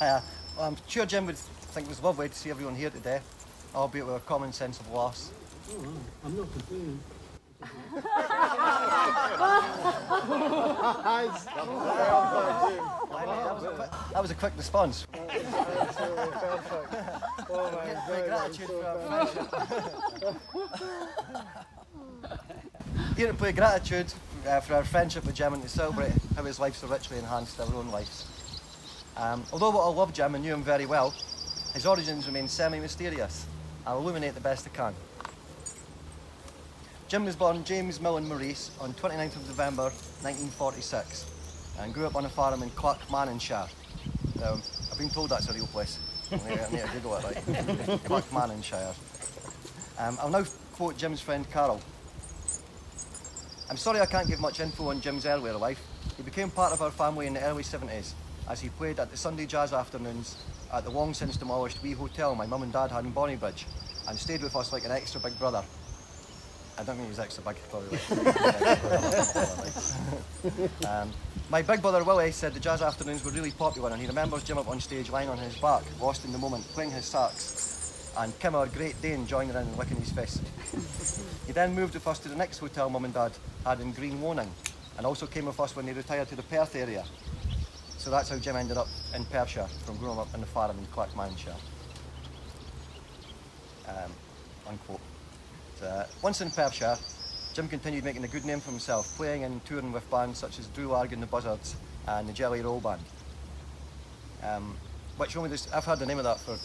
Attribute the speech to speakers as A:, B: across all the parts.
A: Well, I'm sure Jim would think it was lovely to see everyone here today, albeit with a common sense of loss.
B: Oh, I'm not complaining.
A: That was a quick response.
B: Absolutely perfect. Oh my God.
A: Gratitude for our friendship. Here to play gratitude for our friendship with Jim and to celebrate how his life so richly enhanced our own lives. Although we all love Jim and knew him very well, his origins remain semi-mysterious. I'll illuminate the best I can. Jim was born James Millen Morrice on 29th of November 1946 and grew up on a farm in Clackmannanshire. I've been told that's a real place. I need to Google it, right? Clackmannanshire. I'll now quote Jim's friend Carol. I'm sorry I can't give much info on Jim's earlier life. He became part of our family in the early 70s as he played at the Sunday jazz afternoons at the long since demolished wee hotel my mum and dad had in Bonnybridge and stayed with us like an extra big brother. I don't mean he was extra big, probably. My big brother Willie said the jazz afternoons were really popular and he remembers Jim up on stage lying on his back, lost in the moment, playing his sax, and Kim, our Great Dane, joining in and licking his fist. He then moved with us to the next hotel mum and dad had in Green Loaning and also came with us when they retired to the Perth area. So that's how Jim ended up in Perthshire from growing up in the farm in Clackmannanshire. Unquote. Once in Perthshire, Jim continued making a good name for himself, playing and touring with bands such as Drew Larg and the Buzzards and the Jelly Roll Band. Which only just, I've heard the name of that for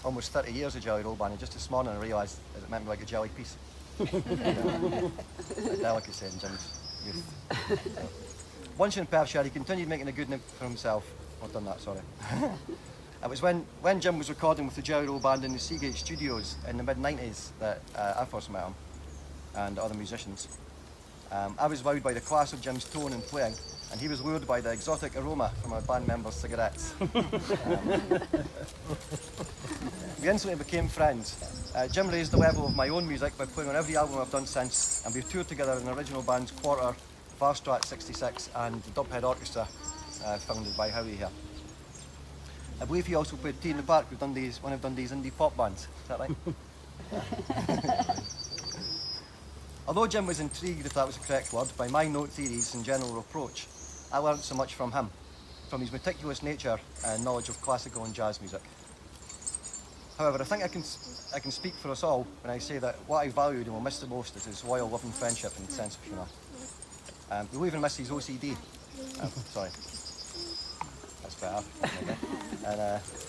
A: almost 30 years, the Jelly Roll Band, and just this morning I realised that it meant me like a jelly piece. A delicacy in Jim's youth. Once in Perthshire, he continued making a good name for himself. I've done that, sorry. It was when Jim was recording with the Jelly Roll Band in the Seagate Studios in the mid-90s that I first met him and other musicians. I was wowed by the class of Jim's tone and playing, and he was lured by the exotic aroma from our band members' cigarettes. We instantly became friends. Jim raised the level of my own music by playing on every album I've done since, and we've toured together in the original band's Quarter, Varstrat 66 and the Dubhead Orchestra, founded by Howie here. I believe he also played Tea in the Park with Dundee's, one of Dundee's indie pop bands. Is that right? Although Jim was intrigued, if that was the correct word, by my note theories and general approach, I learned so much from him, from his meticulous nature and knowledge of classical and jazz music. However, I think I can speak for us all when I say that what I valued and will miss the most is his loyal, loving friendship and sense of humour. We'll even miss his OCD. Sorry. That's better. Okay. And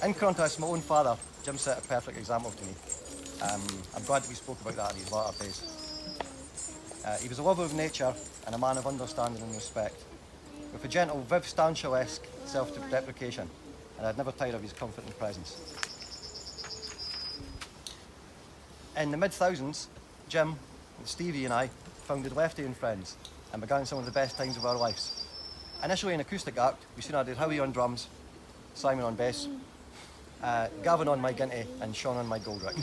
A: in contrast to my own father, Jim set a perfect example to me. I'm glad that we spoke about that in his latter days. He was a lover of nature and a man of understanding and respect, with a gentle Viv Stanshall-esque self-deprecation, and I'd never tire of his comforting presence. In the mid-thousands, Jim, Stevie and I founded Lefty and Friends and began some of the best times of our lives. Initially an acoustic act, we soon added Howie on drums, Simon on bass, Gavin on my Ginty and Sean on my Goldrick.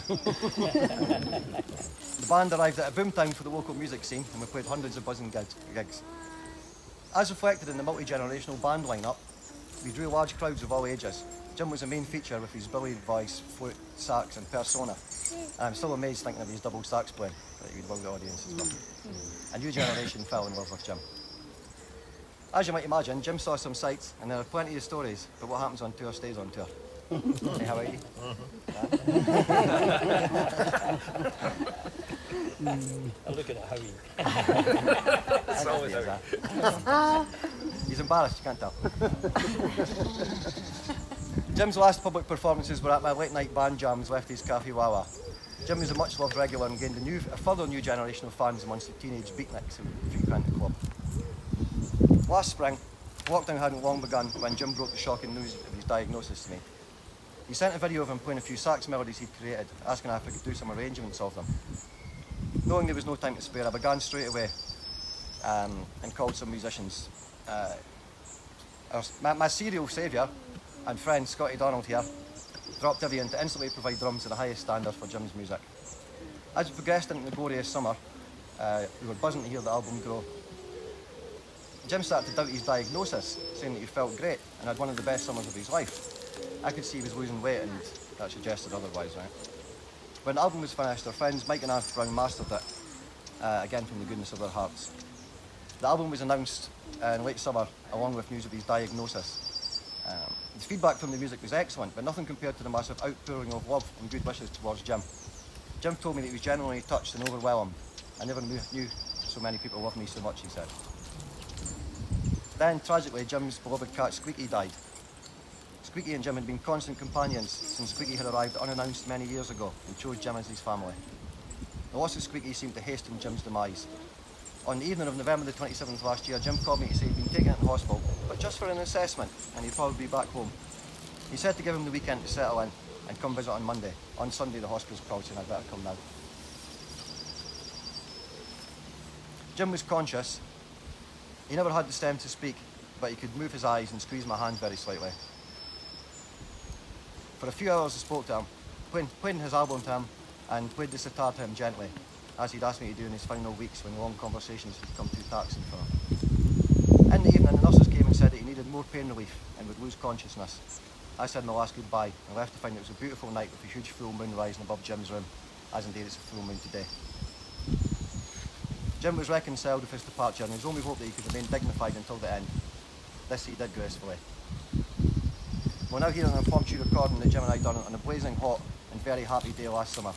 A: The band arrived at a boom time for the local music scene and we played hundreds of buzzing gigs. As reflected in the multi-generational band line-up, we drew large crowds of all ages. Jim was a main feature with his brilliant voice, flute, sax and persona. And I'm still amazed thinking of his double sax playing, that he'd wow the audience as well. A new generation fell in love with Jim. As you might imagine, Jim saw some sights and there are plenty of stories, but what happens on tour stays on tour. Hey, how are you?
C: I'll look at it, Howie.
A: It's always Howie. He's embarrassed, you can't tell. Jim's last public performances were at my late night band jams, Lefty's Cafe Wawa. Jim was a much loved regular and gained a further new generation of fans amongst the teenage beatniks who frequent the club. Last spring, lockdown hadn't long begun when Jim broke the shocking news of his diagnosis to me. He sent a video of him playing a few sax melodies he'd created, asking if I could do some arrangements of them. Knowing there was no time to spare, I began straight away and called some musicians. My serial saviour and friend Scotty Donald here dropped everything to instantly provide drums to the highest standard for Jim's music. As we progressed into the glorious summer, we were buzzing to hear the album grow. Jim started to doubt his diagnosis, saying that he felt great and had one of the best summers of his life. I could see he was losing weight, and that suggested otherwise, right? When the album was finished, our friends Mike and Alf Brown mastered it, again from the goodness of their hearts. The album was announced in late summer, along with news of his diagnosis. The feedback from the music was excellent, but nothing compared to the massive outpouring of love and good wishes towards Jim. Jim told me that he was genuinely touched and overwhelmed. I never knew so many people loved me so much, he said. Then, tragically, Jim's beloved cat Squeaky died. Squeaky and Jim had been constant companions since Squeaky had arrived unannounced many years ago and chose Jim as his family. The loss of Squeaky seemed to hasten Jim's demise. On the evening of November the 27th last year, Jim called me to say he'd been taken into hospital, but just for an assessment, and he'd probably be back home. He said to give him the weekend to settle in and come visit on Monday. On Sunday, the hospital's probably saying I'd better come now. Jim was conscious. He never had the stem to speak, but he could move his eyes and squeeze my hand very slightly. For a few hours I spoke to him, played his album to him and played the sitar to him gently, as he'd asked me to do in his final weeks when long conversations had become too taxing for him. In the evening, the nurses came and said that he needed more pain relief and would lose consciousness. I said my last goodbye and left to find it was a beautiful night with a huge full moon rising above Jim's room, as indeed it's a full moon today. Jim was reconciled with his departure, and his only hope that he could remain dignified until the end. This he did gracefully. We're now here on an impromptu recording that Jim and I done on a blazing hot and very happy day last summer,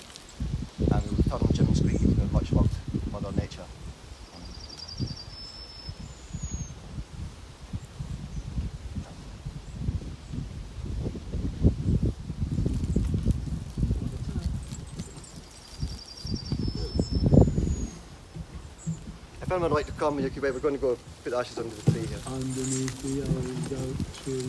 A: and we return Jim and Squeaky to their much loved Mother Nature. If anyone would like to come, you could wait. We're going to go put the ashes under the tree here.
B: Underneath the old oak tree.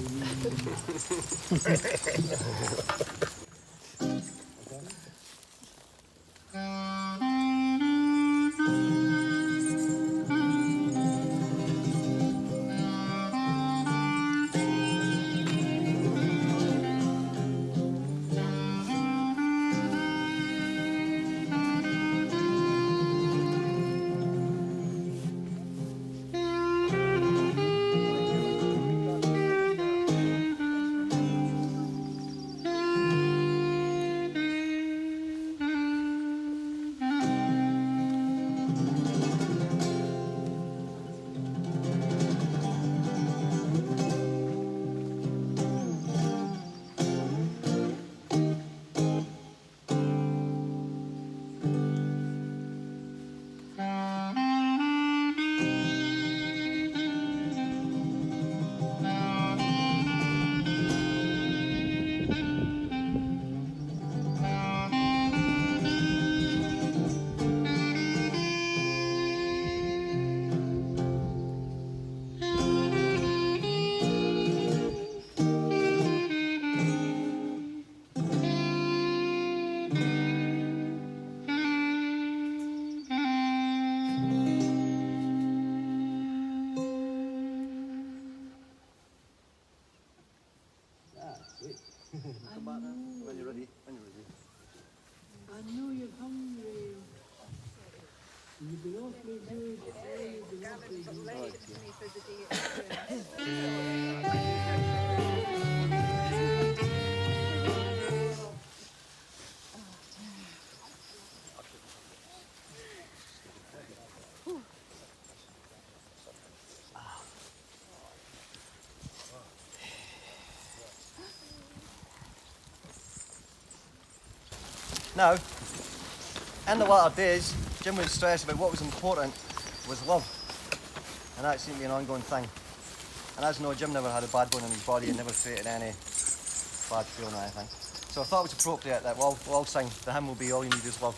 A: When you're ready.
B: I know you're hungry. You've been awfully good. You've been awfully
A: Now, in the latter days, Jim was stressed about what was important was love, and that seemed to be an ongoing thing. And as you know, Jim never had a bad bone in his body and never created any bad feeling or anything. So I thought it was appropriate that we'll all sing The Hymn Will Be All You Need Is Love.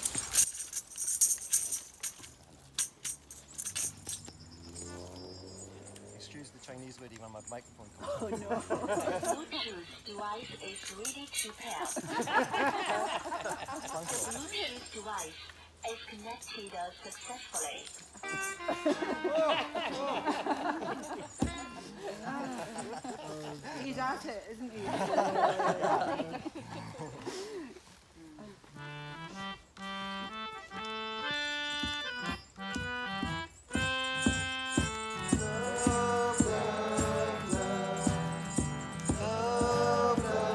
A: Excuse the Chinese lady when my microphone comes.
D: Oh no. Bluetooth device is ready to pair. The Bluetooth device is connected successfully.
E: He's at it, isn't he?
A: Love, love, love, love,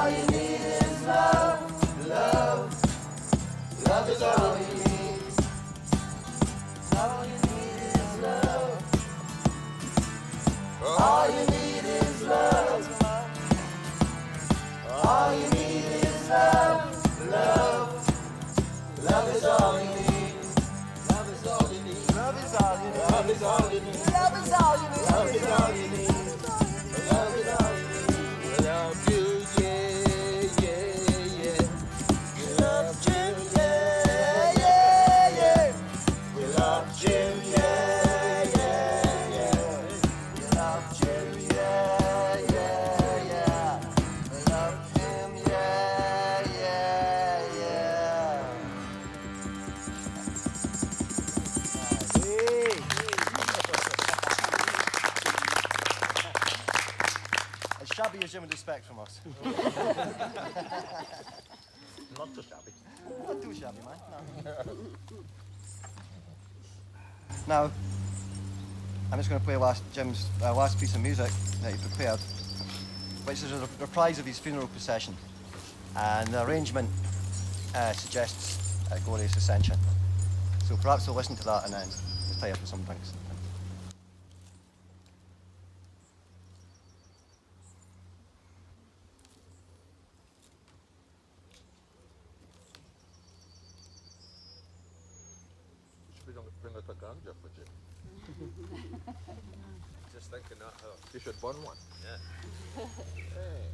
A: All you need is love, love. Love is all you need. All you need is love. All you need is love. All you need is love, love. Love is all you need. Love is all you need. Love is all you need. Love is all you need. Love is all you need. Love is all you need. Love is all you need. Without you, yeah, yeah, yeah. Without you, yeah, yeah, yeah. Without you, yeah, yeah, yeah. Without you, yeah, yeah, yeah. Without him, yeah, yeah, yeah. As shabby as Jim would expect from us.
C: Not so shabby.
A: Not too shabby, man. No. Now, I'm just going to play Jim's last piece of music that he prepared, which is a reprise of his funeral procession. And the arrangement suggests a glorious ascension. So perhaps we'll listen to that and then retire for some drinks.
E: Bring out a ganja for Jim. Just thinking that you should burn one. Yeah. Hey.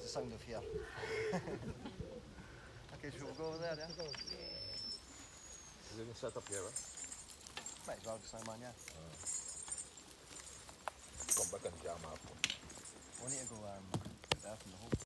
A: Sound of here. Okay, so we'll go over there, yeah?
E: We're going to set up here, right?
A: Might as well just now, man, yeah.
E: Come back and jam up.
A: We need to go there from the hole.